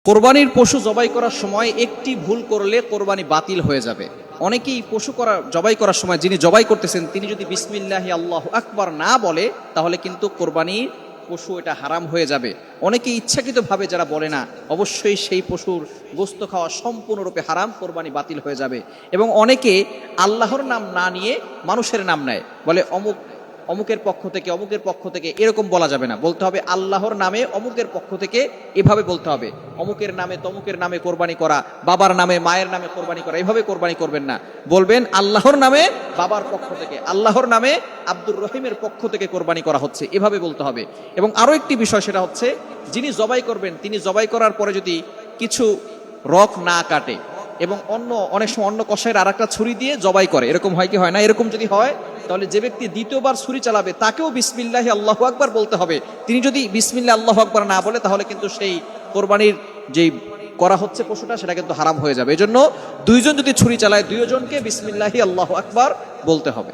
কোরবানির পশু জবাই করার সময় একটি ভুল করলে কোরবানি বাতিল হয়ে যাবে। অনেকেই পশু জবাই করার সময় যিনি জবাই করতেছেন তিনি যদি বিসমিল্লাহি আল্লাহু আকবার না বলে তাহলে কিন্তু কোরবানির পশু এটা হারাম হয়ে যাবে। অনেকে ইচ্ছাকৃতভাবে যারা বলে না, অবশ্যই সেই পশুর গোশত খাওয়া সম্পূর্ণরূপে হারাম, কোরবানি বাতিল হয়ে যাবে। এবং অনেকে আল্লাহর নাম না নিয়ে মানুষের নাম নেয়, বলে অমুকের পক্ষ থেকে অমুকের পক্ষ থেকে, এরকম বলা যাবে না। বলতে হবে আল্লাহর নামে অমুকের পক্ষ থেকে, এভাবে বলতে হবে। অমুকের নামে তমুকের নামে কোরবানি করা, বাবার নামে মায়ের নামে কোরবানি করা, এভাবে কোরবানি করবেন না। বলবেন আল্লাহর নামে বাবার পক্ষ থেকে, আল্লাহর নামে আব্দুর রহিমের পক্ষ থেকে কোরবানি করা হচ্ছে, এভাবে বলতে হবে। এবং আরো একটি বিষয়, সেটা হচ্ছে যিনি জবাই করবেন তিনি জবাই করার পরে যদি কিছু রক না কাটে এবং অনেক সময় অন্য কষায়ের আর একটা ছুরি দিয়ে জবাই করে, এরকম হয় কি হয় না? এরকম যদি হয় তাহলে যে ব্যক্তি দ্বিতীয়বার ছুরি চালাবে তাকেও বিসমিল্লাহি আল্লাহু আকবার বলতে হবে। তিনি যদি বিসমিল্লাহ আল্লাহু আকবার না বলে তাহলে কিন্তু সেই কোরবানির যেই করা হচ্ছে পশুটা সেটা কিন্তু হারাম হয়ে যাবে। এজন্য দুইজন যদি ছুরি চালায় দুইজনকে বিসমিল্লাহি আল্লাহু আকবার বলতে হবে।